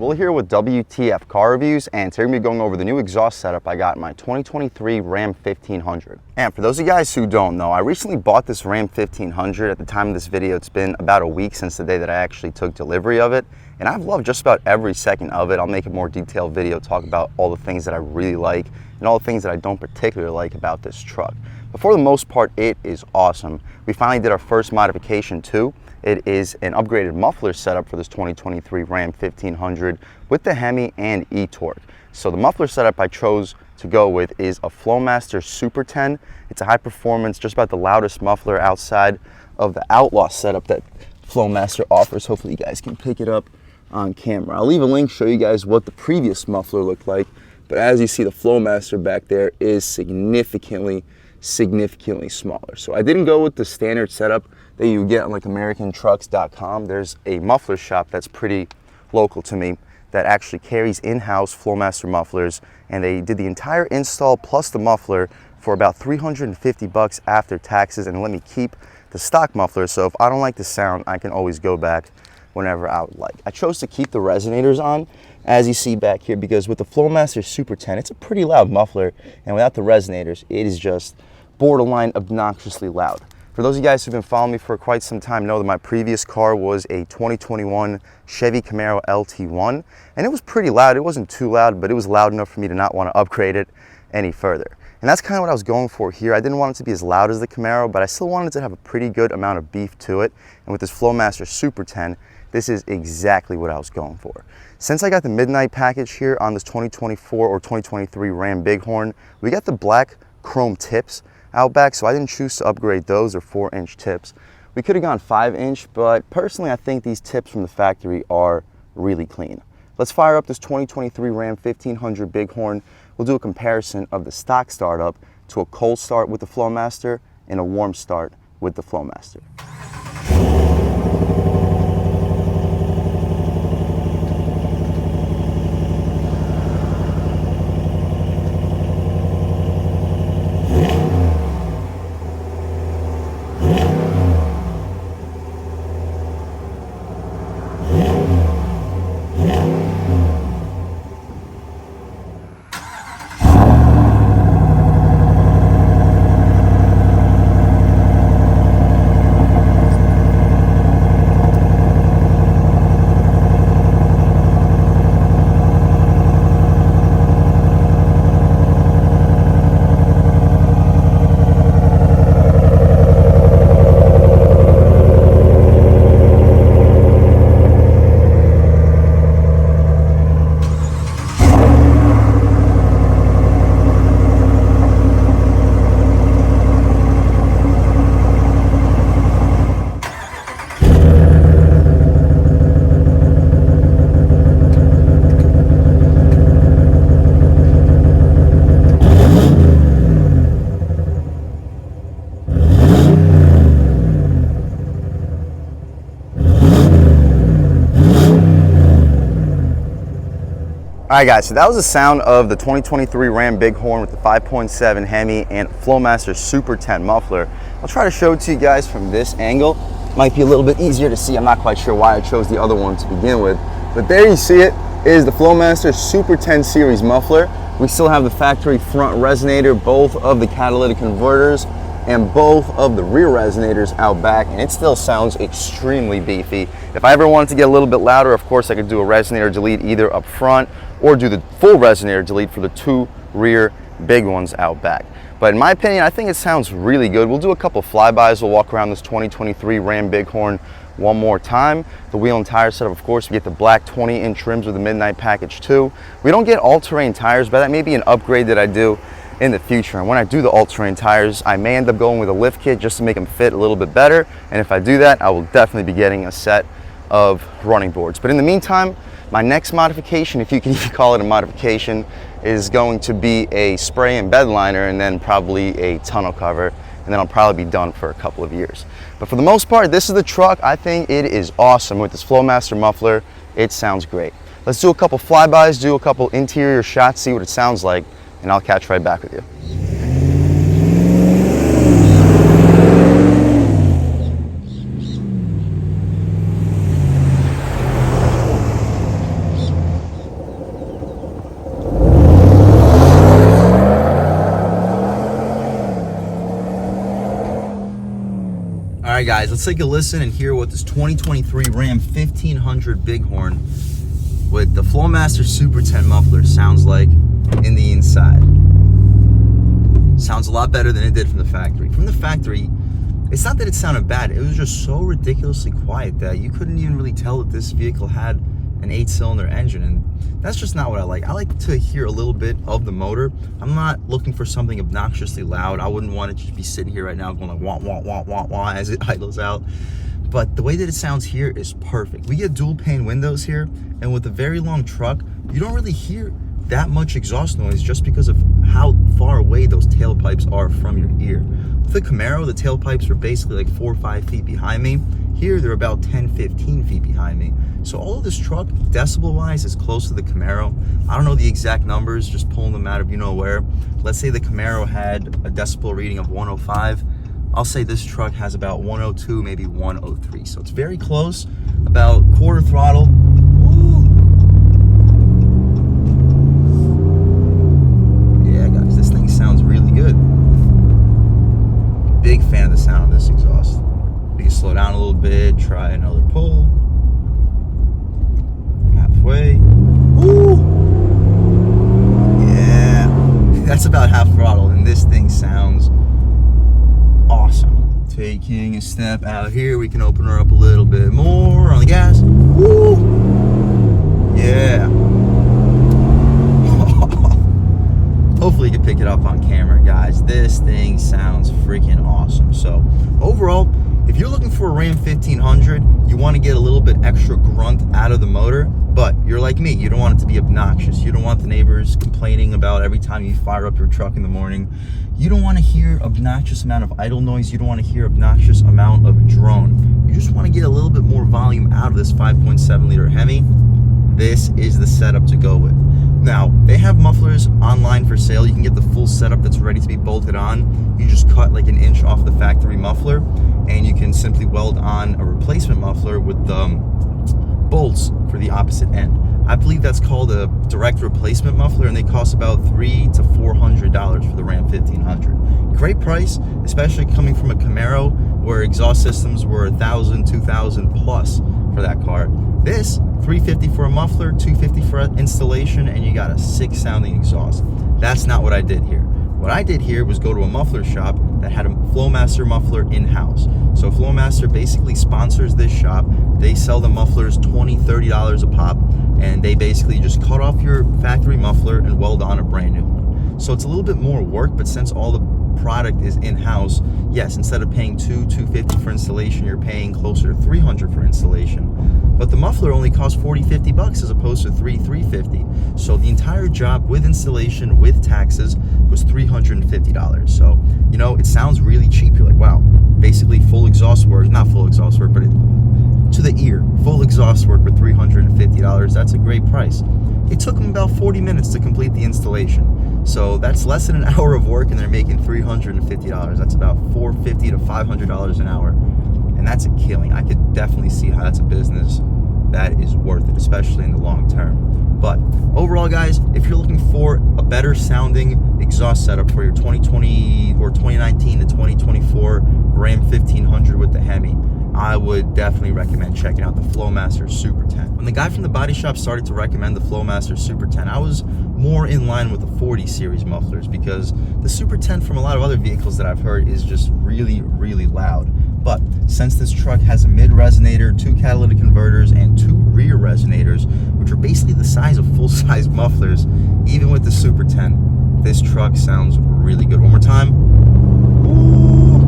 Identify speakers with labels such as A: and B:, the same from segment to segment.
A: Will here with W.T.F car reviews, and today we're going to be going over the new exhaust setup I got in my 2023 Ram 1500. And for those of you guys who don't know, I recently bought this Ram 1500. At the time of this video, it's been about a week since the day that I actually took delivery of it, and I've loved just about every second of it. I'll make a more detailed video, talk about all the things that I really like and all the things that I don't particularly like about this truck. But for the most part, it is awesome. We finally did our first modification too. It is an upgraded muffler setup for this 2023 Ram 1500 with the Hemi and e-torque. So the muffler setup I chose to go with is a Flowmaster Super 10. It's a high performance, just about the loudest muffler outside of the Outlaw setup that Flowmaster offers. Hopefully you guys can pick it up on camera. I'll leave a link, show you guys what the previous muffler looked like. But as you see, the Flowmaster back there is significantly smaller. So I didn't go with the standard setup that you get on like AmericanTrucks.com. There's a muffler shop that's pretty local to me that actually carries in-house Flowmaster mufflers, and they did the entire install plus the muffler for about $350 after taxes, and let me keep the stock muffler, so if I don't like the sound, I can always go back whenever I would like. I chose to keep the resonators on, as you see back here, because with the Flowmaster Super 10, it's a pretty loud muffler, and without the resonators, it is just borderline obnoxiously loud. For those of you guys who've been following me for quite some time know that my previous car was a 2021 Chevy Camaro LT1, and it was pretty loud. It wasn't too loud, but it was loud enough for me to not want to upgrade it any further. And that's kind of what I was going for here. I didn't want it to be as loud as the Camaro, but I still wanted it to have a pretty good amount of beef to it. And with this Flowmaster Super 10, this is exactly what I was going for. Since I got the midnight package here on this 2024 or 2023 Ram Bighorn, we got the black chrome tips out back, so I didn't choose to upgrade those. Or 4-inch tips. We could have gone 5-inch, but personally I think these tips from the factory are really clean. Let's fire up this 2023 Ram 1500 Bighorn. We'll do a comparison of the stock startup to a cold start with the Flowmaster and a warm start with the Flowmaster. Alright guys, so that was the sound of the 2023 Ram Bighorn with the 5.7 Hemi and Flowmaster Super 10 muffler. I'll try to show it to you guys from this angle. Might be a little bit easier to see. I'm not quite sure why I chose the other one to begin with. But there you see it, is the Flowmaster Super 10 series muffler. We still have the factory front resonator, both of the catalytic converters, and both of the rear resonators out back, and it still sounds extremely beefy. If I ever wanted to get a little bit louder, of course I could do a resonator delete either up front or do the full resonator delete for the 2 rear big ones out back. But in my opinion, I think it sounds really good. We'll do a couple flybys. We'll walk around this 2023 Ram Bighorn one more time. The wheel and tire setup, of course, we get the black 20-inch rims with the midnight package too. We don't get all-terrain tires, but that may be an upgrade that I do in the future. And when I do the all-terrain tires, I may end up going with a lift kit just to make them fit a little bit better. And if I do that, I will definitely be getting a set of running boards. But in the meantime, my next modification, if you can call it a modification, is going to be a spray and bed liner, and then probably a tonneau cover, and then I'll probably be done for a couple of years. But for the most part, this is the truck. I think it is awesome. With this Flowmaster muffler, it sounds great. Let's do a couple flybys, do a couple interior shots, see what it sounds like, and I'll catch right back with you. right, guys, let's take a listen and hear what this 2023 Ram 1500 Bighorn with the Flowmaster Super 10 muffler sounds like in the inside. Sounds a lot better than it did from the factory. From the factory, it's not that it sounded bad, it was just so ridiculously quiet that you couldn't even really tell that this vehicle had an 8-cylinder engine, and that's just not what I like. I like to hear a little bit of the motor. I'm not looking for something obnoxiously loud. I wouldn't want it to just be sitting here right now going like wah, wah, wah, wah, wah as it idles out. But the way that it sounds here is perfect. We get dual pane windows here, and with a very long truck, you don't really hear that much exhaust noise just because of how far away those tailpipes are from your ear. With the Camaro, the tailpipes are basically like 4 or 5 feet behind me. Here, they're about 10, 15 feet behind me. So all of this truck, decibel-wise, is close to the Camaro. I don't know the exact numbers, just pulling them out of you know where. Let's say the Camaro had a decibel reading of 105. I'll say this truck has about 102, maybe 103. So it's very close, about quarter throttle. Ooh. Yeah, guys, this thing sounds really good. Big fan of the sound of this exhaust. We can slow down a little bit, try another pull. Halfway. Woo! Yeah. That's about half throttle, and this thing sounds awesome. Taking a step out here, we can open her up a little bit more on the gas. Woo! Yeah. Hopefully you can pick it up on camera, guys. This thing sounds freaking awesome. So overall, if you're looking for a Ram 1500, you want to get a little bit extra grunt out of the motor, but you're like me, you don't want it to be obnoxious. You don't want the neighbors complaining about every time you fire up your truck in the morning. You don't want to hear obnoxious amount of idle noise. You don't want to hear obnoxious amount of drone. You just want to get a little bit more volume out of this 5.7 liter Hemi. This is the setup to go with. Now, they have mufflers online for sale. You can get the full setup that's ready to be bolted on. You just cut like an inch off the factory muffler, and you can simply weld on a replacement muffler with the bolts for the opposite end. I believe that's called a direct replacement muffler, and they cost about $300 to $400 for the Ram 1500. Great price, especially coming from a Camaro where exhaust systems were $1,000, $2,000 plus for that car. This, $350 for a muffler, $250 for installation, and you got a sick sounding exhaust. That's not what I did here. What I did here was go to a muffler shop that had a Flowmaster muffler in-house. So Flowmaster basically sponsors this shop. They sell the mufflers $20, $30 a pop, and they basically just cut off your factory muffler and weld on a brand new one. So it's a little bit more work, but since all the product is in-house, yes, instead of paying $250 for installation, you're paying closer to $300 for installation. But the muffler only costs $40, $50 as opposed to $350. So the entire job with installation, with taxes, was $350. So, you know, it sounds really cheap. You're like, wow, basically full exhaust work, not full exhaust work, but to the ear, full exhaust work for $350. That's a great price. It took them about 40 minutes to complete the installation. So that's less than an hour of work, and they're making $350. That's about $450 to $500 an hour. And that's a killing. I could definitely see how that's a business that is worth it, especially in the long term. But overall, guys, if you're looking for a better sounding exhaust setup for your 2020 or 2019 to 2024 Ram 1500 with the Hemi, I would definitely recommend checking out the Flowmaster Super 10. When the guy from the body shop started to recommend the Flowmaster Super 10, I was more in line with the 40 series mufflers, because the Super 10 from a lot of other vehicles that I've heard is just really, really loud. But since this truck has a mid resonator, 2 catalytic converters, and 2 rear resonators, which are basically the size of full-size mufflers, even with the Super 10, this truck sounds really good. One more time. Ooh.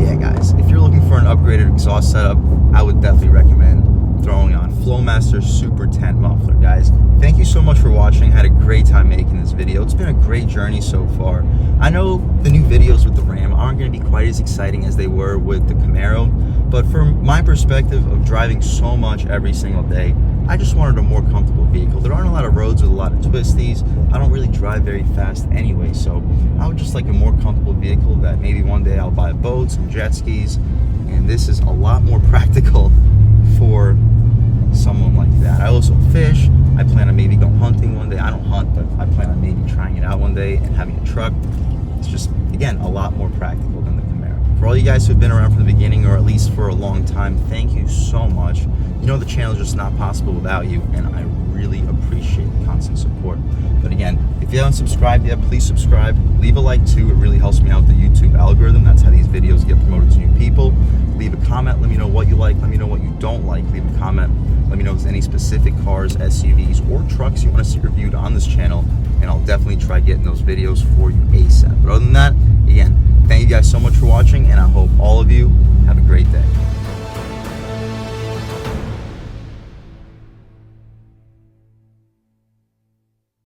A: Yeah, guys, if you're looking for an upgraded exhaust setup, I would definitely recommend throwing on Flowmaster Super 10 muffler. Guys, thank you so much for watching. I had a great time making this video. It's been a great journey so far. I know the new videos with the Ram aren't going to be quite as exciting as they were with the Camaro, but from my perspective of driving so much every single day, I just wanted a more comfortable vehicle. There aren't a lot of roads with a lot of twisties. I don't really drive very fast anyway, so I would just like a more comfortable vehicle that maybe one day I'll buy a boat, some jet skis, and this is a lot more practical for someone like that. I also fish. I plan on maybe going hunting one day. I don't hunt, but I plan on maybe trying it out one day and having a truck. It's just, again, a lot more practical than the Camaro. For all you guys who've been around from the beginning, or at least for a long time, thank you so much. You know the channel is just not possible without you, and I really appreciate the constant support. But again, if you haven't subscribed yet, please subscribe. Leave a like too. It really helps me out with the YouTube algorithm. That's how these videos get promoted to new people. Leave a comment. Let me know what you like. Let me know what you don't like. Leave a comment. Let me know if there's any specific cars, SUVs, or trucks you want to see reviewed on this channel, and I'll definitely try getting those videos for you ASAP. But other than that, again, thank you guys so much for watching, and I hope all of you have a great day.